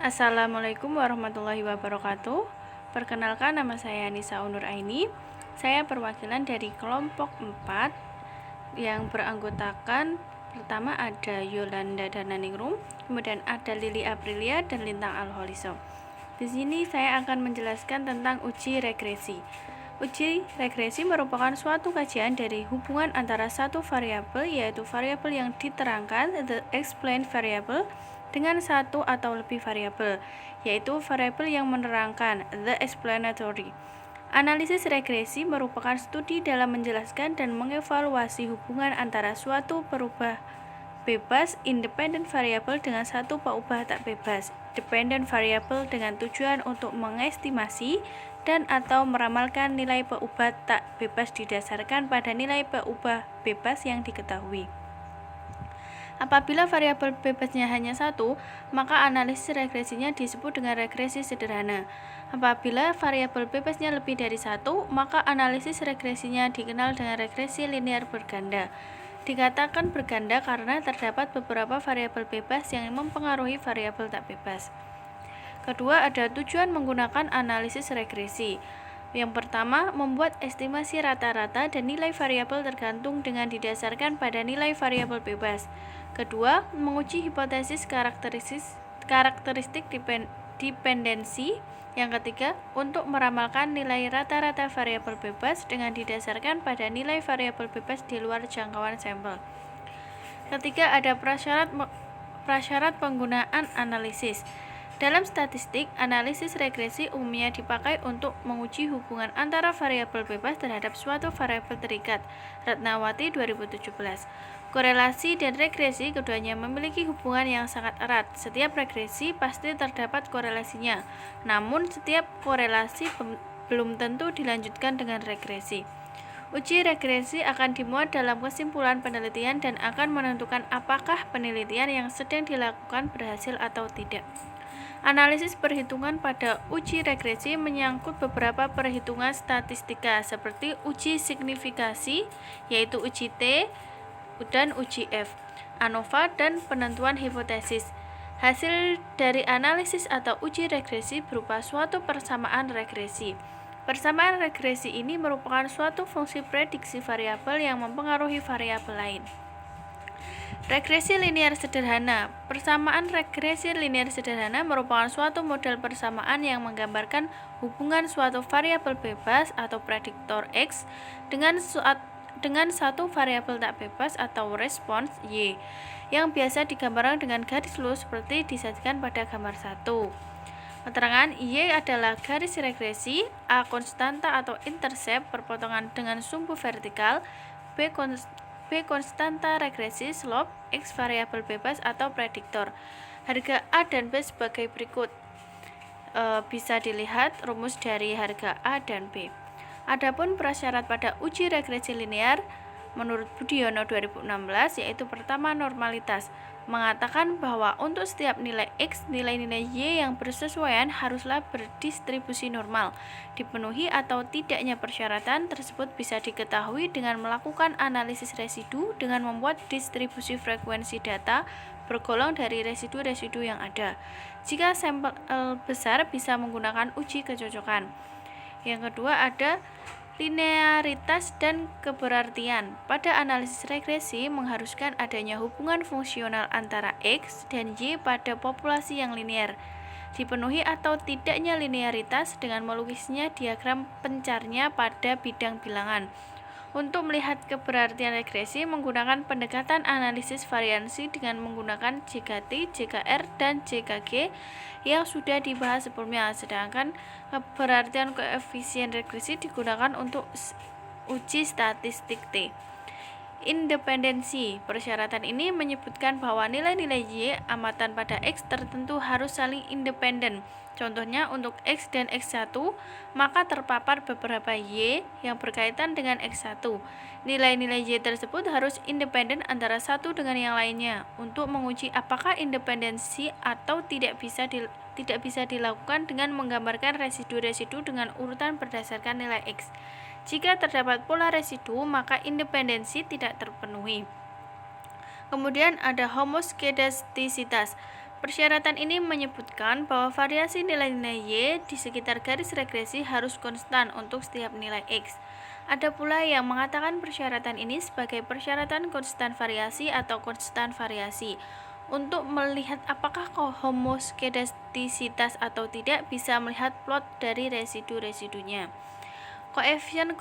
Assalamualaikum warahmatullahi wabarakatuh. Perkenalkan, nama saya Nisa Unur Aini. Saya perwakilan dari kelompok 4 yang beranggotakan pertama ada Yolanda Dananingrum, kemudian ada Lili Aprilia dan Lintang Alholiso. Di sini saya akan menjelaskan tentang uji regresi. Uji regresi merupakan suatu kajian dari hubungan antara satu variabel, yaitu variabel yang diterangkan, the explained variable, dengan satu atau lebih variabel, yaitu variabel yang menerangkan, the explanatory. Analisis regresi merupakan studi dalam menjelaskan dan mengevaluasi hubungan antara suatu perubah bebas independent variable dengan satu peubah tak bebas dependent variable dengan tujuan untuk mengestimasi dan atau meramalkan nilai peubah tak bebas didasarkan pada nilai peubah bebas yang diketahui. Apabila variabel bebasnya hanya satu, maka analisis regresinya disebut dengan regresi sederhana. Apabila variabel bebasnya lebih dari satu, maka analisis regresinya dikenal dengan regresi linear berganda. Dikatakan berganda karena terdapat beberapa variabel bebas yang mempengaruhi variabel tak bebas. Kedua, ada tujuan menggunakan analisis regresi. Yang pertama, membuat estimasi rata-rata dan nilai variabel tergantung dengan didasarkan pada nilai variabel bebas. Kedua, menguji hipotesis karakteristik dependensi. Yang ketiga, untuk meramalkan nilai rata-rata variabel bebas dengan didasarkan pada nilai variabel bebas di luar jangkauan sampel. Ketiga, ada prasyarat penggunaan analisis. Dalam statistik, analisis regresi umumnya dipakai untuk menguji hubungan antara variabel bebas terhadap suatu variabel terikat. Ratnawati 2017. Korelasi dan regresi keduanya memiliki hubungan yang sangat erat. Setiap regresi pasti terdapat korelasinya, namun setiap korelasi belum tentu dilanjutkan dengan regresi. Uji regresi akan dimuat dalam kesimpulan penelitian dan akan menentukan apakah penelitian yang sedang dilakukan berhasil atau tidak. Analisis perhitungan pada uji regresi menyangkut beberapa perhitungan statistika seperti uji signifikasi, yaitu uji T dan uji F, ANOVA, dan penentuan hipotesis. Hasil dari analisis atau uji regresi berupa suatu persamaan regresi. Persamaan regresi ini merupakan suatu fungsi prediksi variabel yang mempengaruhi variabel lain. Regresi linear sederhana. Persamaan regresi linear sederhana merupakan suatu model persamaan yang menggambarkan hubungan suatu variabel bebas atau prediktor X dengan satu variabel tak bebas atau respons Y, yang biasa digambarkan dengan garis lurus seperti disajikan pada gambar 1. Keterangan Y adalah garis regresi, A konstanta atau intercept perpotongan dengan sumbu vertikal, B konstanta regresi slope, X variabel bebas atau prediktor. Harga A dan B sebagai berikut. Bisa dilihat rumus dari harga A dan B. Adapun prasyarat pada uji regresi linear menurut Budiono 2016, yaitu pertama, normalitas, mengatakan bahwa untuk setiap nilai X, nilai-nilai Y yang bersesuaian haruslah berdistribusi normal. Dipenuhi atau tidaknya persyaratan tersebut bisa diketahui dengan melakukan analisis residu dengan membuat distribusi frekuensi data bergolong dari residu-residu yang ada. Jika sampel besar, bisa menggunakan uji kecocokan. Yang kedua, ada linearitas dan keberartian. Pada analisis regresi mengharuskan adanya hubungan fungsional antara X dan Y pada populasi yang linear. Dipenuhi atau tidaknya linearitas dengan melukisnya diagram pencarnya pada bidang bilangan. Untuk melihat keberartian regresi menggunakan pendekatan analisis variansi dengan menggunakan JKT, JKR, dan JKG yang sudah dibahas sebelumnya, sedangkan keberartian koefisien regresi digunakan untuk uji statistik T. Independensi. Persyaratan ini menyebutkan bahwa nilai-nilai Y amatan pada X tertentu harus saling independen. Contohnya, untuk X dan X1, maka terpapar beberapa Y yang berkaitan dengan X1. Nilai-nilai Y tersebut harus independen antara satu dengan yang lainnya. Untuk menguji apakah independensi atau tidak bisa dilakukan dengan menggambarkan residu-residu dengan urutan berdasarkan nilai X. Jika terdapat pola residu, maka independensi tidak terpenuhi. Kemudian ada homoskedastisitas. Persyaratan ini menyebutkan bahwa variasi nilai-nilai Y di sekitar garis regresi harus konstan untuk setiap nilai X. Ada pula yang mengatakan persyaratan ini sebagai persyaratan konstan variasi atau konstan variasi. Untuk melihat apakah homoskedastisitas atau tidak, bisa melihat plot dari residu-residunya. Koefisien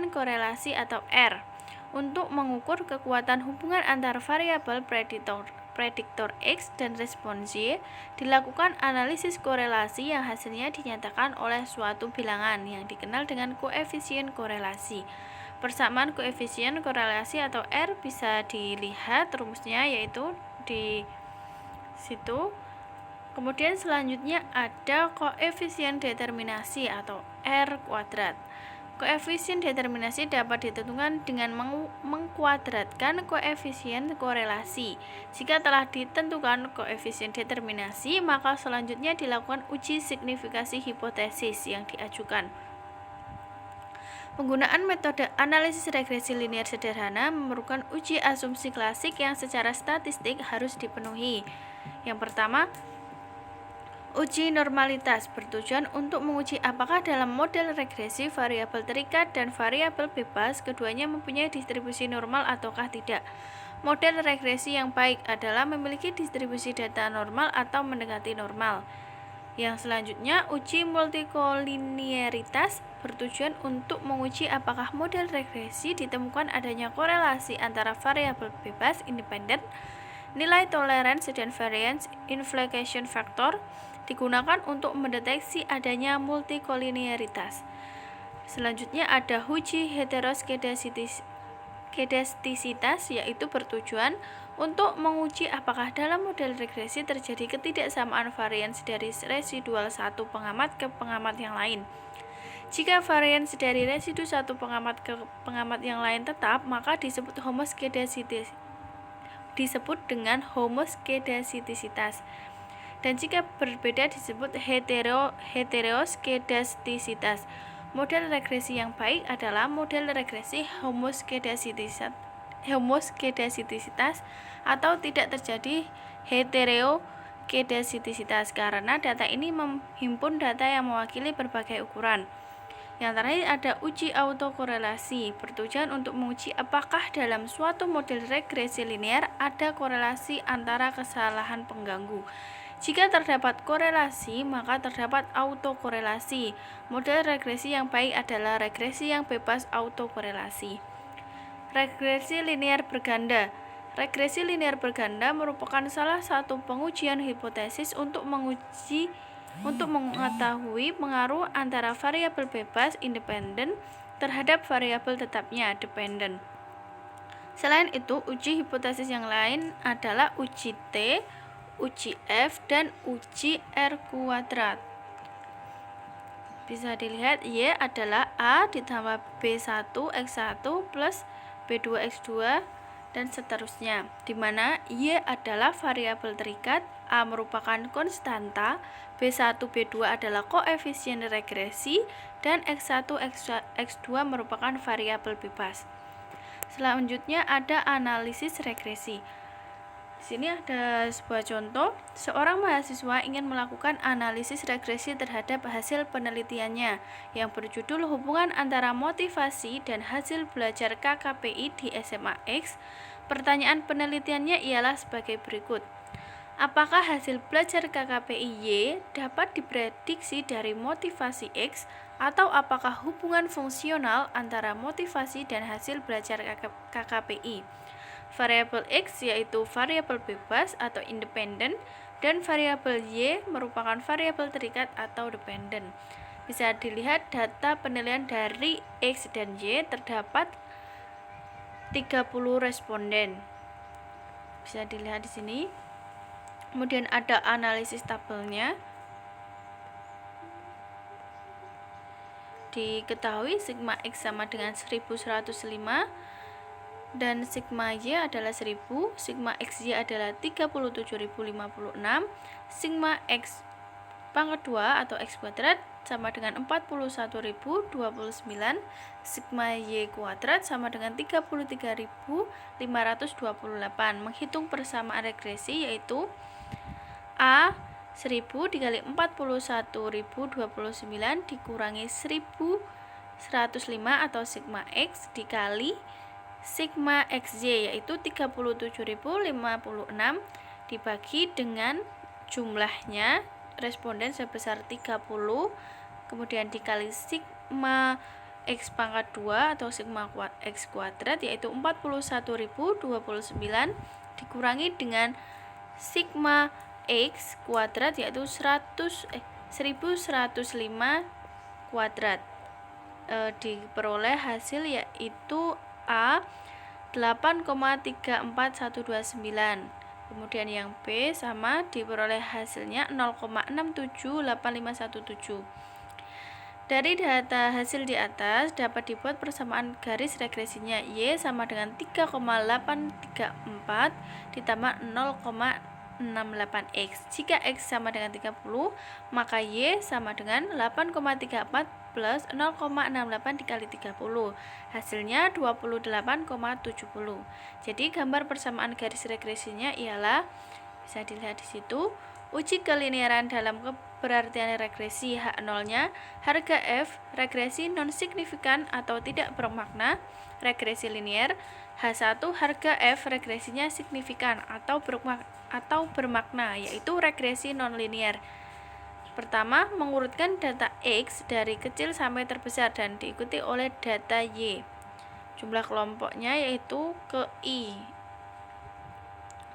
korelasi atau R. Untuk mengukur kekuatan hubungan antar variabel prediktor X dan respons Y, dilakukan analisis korelasi yang hasilnya dinyatakan oleh suatu bilangan yang dikenal dengan koefisien korelasi. Persamaan koefisien korelasi atau R bisa dilihat rumusnya, yaitu di situ. Kemudian selanjutnya ada koefisien determinasi atau R kuadrat. Koefisien determinasi dapat ditentukan dengan mengkuadratkan koefisien korelasi. Jika telah ditentukan koefisien determinasi, maka selanjutnya dilakukan uji signifikasi hipotesis yang diajukan. Penggunaan metode analisis regresi linear sederhana memerlukan uji asumsi klasik yang secara statistik harus dipenuhi. Yang pertama, uji normalitas bertujuan untuk menguji apakah dalam model regresi variabel terikat dan variabel bebas keduanya mempunyai distribusi normal ataukah tidak. Model regresi yang baik adalah memiliki distribusi data normal atau mendekati normal. Yang selanjutnya, uji multikolinearitas bertujuan untuk menguji apakah model regresi ditemukan adanya korelasi antara variabel bebas independen, nilai toleransi dan variance inflection factor digunakan untuk mendeteksi adanya multikolinearitas. Selanjutnya ada uji heteroskedastisitas, yaitu bertujuan untuk menguji apakah dalam model regresi terjadi ketidaksamaan varians dari residual satu pengamat ke pengamat yang lain. Jika varians dari residu satu pengamat ke pengamat yang lain tetap, maka disebut dengan homoskedastisitas. Dan jika berbeda disebut heteroskedastisitas. Model regresi yang baik adalah model regresi homoskedastisitas atau tidak terjadi heterokedastisitas karena data ini menghimpun data yang mewakili berbagai ukuran. Yang terakhir ada uji autokorelasi, bertujuan untuk menguji apakah dalam suatu model regresi linear ada korelasi antara kesalahan pengganggu. Jika terdapat korelasi, maka terdapat autokorelasi. Model regresi yang baik adalah regresi yang bebas autokorelasi. Regresi linear berganda. Regresi linear berganda merupakan salah satu pengujian hipotesis untuk mengetahui pengaruh antara variabel bebas independen terhadap variabel tetapnya dependen. Selain itu, uji hipotesis yang lain adalah uji T, uji F, dan uji R kuadrat. Bisa dilihat Y adalah A ditambah B1 X1 plus B2 X2 dan seterusnya, di mana Y adalah variabel terikat, A merupakan konstanta, B1 B2 adalah koefisien regresi, dan X1 X2 merupakan variabel bebas. Selanjutnya ada analisis regresi. Di sini ada sebuah contoh, seorang mahasiswa ingin melakukan analisis regresi terhadap hasil penelitiannya yang berjudul hubungan antara motivasi dan hasil belajar KKPI di SMA X. Pertanyaan penelitiannya ialah sebagai berikut. Apakah hasil belajar KKPI Y dapat diprediksi dari motivasi X, atau apakah hubungan fungsional antara motivasi dan hasil belajar KKPI? Variabel X yaitu variabel bebas atau independen, dan variabel Y merupakan variabel terikat atau dependen. Bisa dilihat data penilaian dari X dan Y terdapat 30 responden. Bisa dilihat di sini. Kemudian ada analisis tabelnya. Diketahui sigma X sama dengan 1105 dan sigma Y adalah 1000, sigma XY adalah 37.056, sigma X pangkat 2 atau X kuadrat sama dengan 41.029, sigma Y kuadrat sama dengan 33.528. Menghitung persamaan regresi yaitu A 1000 dikali 41.029 dikurangi 1105 atau sigma X dikali sigma XY yaitu 37.056 dibagi dengan jumlahnya responden sebesar 30, kemudian dikali sigma X pangkat 2 atau sigma X kuadrat yaitu 41.029 dikurangi dengan sigma X kuadrat yaitu 1105 kuadrat. Diperoleh hasil yaitu A 8,34129. Kemudian yang B sama diperoleh hasilnya 0,678517. Dari data hasil di atas dapat dibuat persamaan garis regresinya. Y sama dengan 3,834 ditambah 0,68X. Jika X sama dengan 30, maka Y sama dengan 8,34 plus 0,68 dikali 30. Hasilnya 28,70. Jadi gambar persamaan garis regresinya ialah, bisa dilihat di situ, uji kelinearan dalam keberartian regresi H0-nya harga F regresi non signifikan atau tidak bermakna regresi linier. H1 harga F regresinya signifikan atau bermakna yaitu regresi non linier. Pertama, mengurutkan data X dari kecil sampai terbesar dan diikuti oleh data Y. Jumlah kelompoknya yaitu ke I.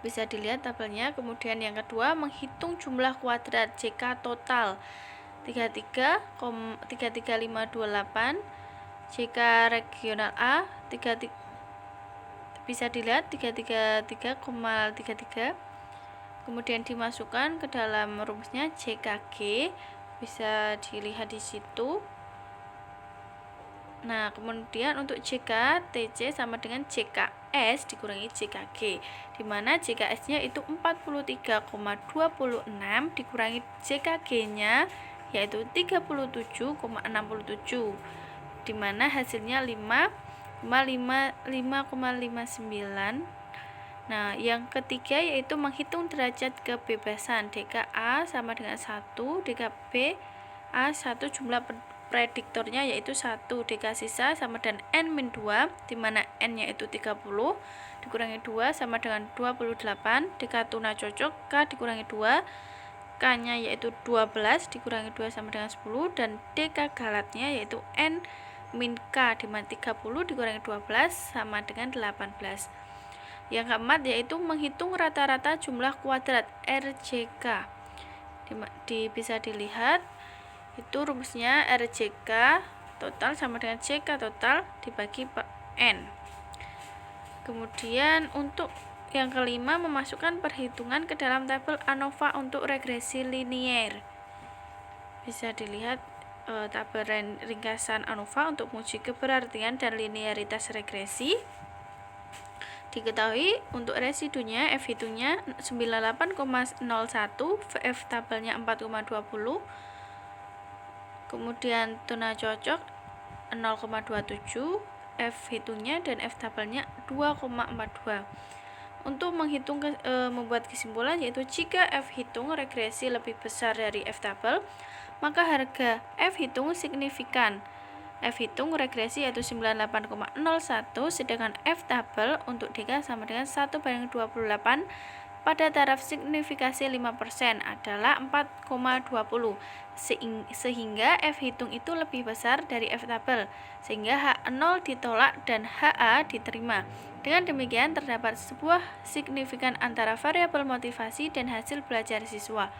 Bisa dilihat tabelnya. Kemudian yang kedua, menghitung jumlah kuadrat JK total 33528, JK regional A 33, bisa dilihat 333,33. Kemudian dimasukkan ke dalam rumusnya JKG, bisa dilihat di situ. Nah, kemudian untuk JK TC sama dengan JKS dikurangi JKG, di mana JKS-nya itu 43,26 dikurangi JKG-nya yaitu 37,67, di mana hasilnya 5,59. Nah, yang ketiga yaitu menghitung derajat kebebasan. DKA sama dengan 1, DKB A1 jumlah prediktornya yaitu 1, DK sisa sama dengan N-2, di mana N-nya itu 30, dikurangi 2 sama dengan 28, DK tuna cocok K dikurangi 2, K-nya yaitu 12, dikurangi 2 sama dengan 10, dan DK galatnya yaitu N-K, di mana 30 dikurangi 12 sama dengan 18. Yang keempat yaitu menghitung rata-rata jumlah kuadrat RJK. Bisa dilihat itu rumusnya RJK total sama dengan JK total dibagi per N. Kemudian untuk yang kelima, memasukkan perhitungan ke dalam tabel ANOVA untuk regresi linier. Bisa dilihat tabel ringkasan ANOVA untuk menguji keberartian dan linearitas regresi. Diketahui untuk residunya F hitungnya 98,01, F tabelnya 4,20, kemudian tuna cocok 0,27, F hitungnya dan F tabelnya 2,42. Untuk menghitung membuat kesimpulan yaitu jika F hitung regresi lebih besar dari F tabel, maka harga F hitung signifikan. F hitung regresi yaitu 98,01, sedangkan F tabel untuk DK sama dengan 1/28 pada taraf signifikasi 5% adalah 4,20, sehingga F hitung itu lebih besar dari F tabel, sehingga H0 ditolak dan HA diterima. Dengan demikian terdapat sebuah signifikan antara variabel motivasi dan hasil belajar siswa.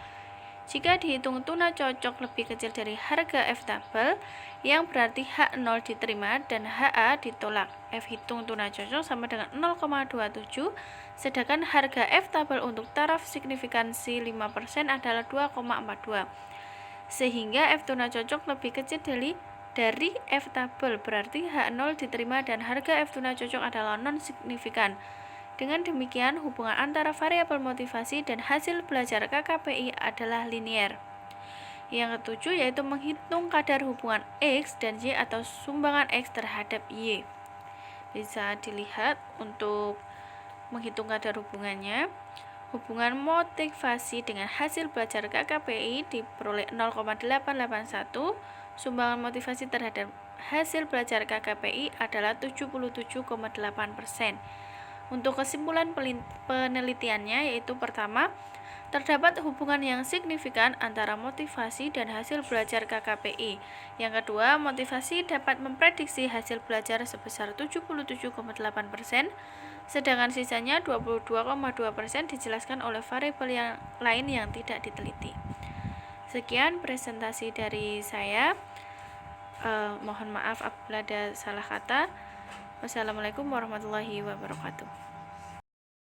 Jika dihitung tuna cocok lebih kecil dari harga F tabel, yang berarti H0 diterima dan HA ditolak. F hitung tuna cocok sama dengan 0,27, sedangkan harga F tabel untuk taraf signifikansi 5% adalah 2,42. Sehingga F tuna cocok lebih kecil dari F tabel, berarti H0 diterima dan harga F tuna cocok adalah non-signifikan. Dengan demikian, hubungan antara variabel motivasi dan hasil belajar KKPI adalah linier. Yang ketujuh yaitu menghitung kadar hubungan X dan Y atau sumbangan X terhadap Y. Bisa dilihat untuk menghitung kadar hubungannya. Hubungan motivasi dengan hasil belajar KKPI diperoleh 0,881. Sumbangan motivasi terhadap hasil belajar KKPI adalah 77,8%. Untuk kesimpulan penelitiannya yaitu pertama, terdapat hubungan yang signifikan antara motivasi dan hasil belajar KKPI. Yang kedua, motivasi dapat memprediksi hasil belajar sebesar 77,8%, sedangkan sisanya 22,2% dijelaskan oleh variabel yang lain yang tidak diteliti. Sekian presentasi dari saya. Mohon maaf apabila ada salah kata. Wassalamualaikum warahmatullahi wabarakatuh.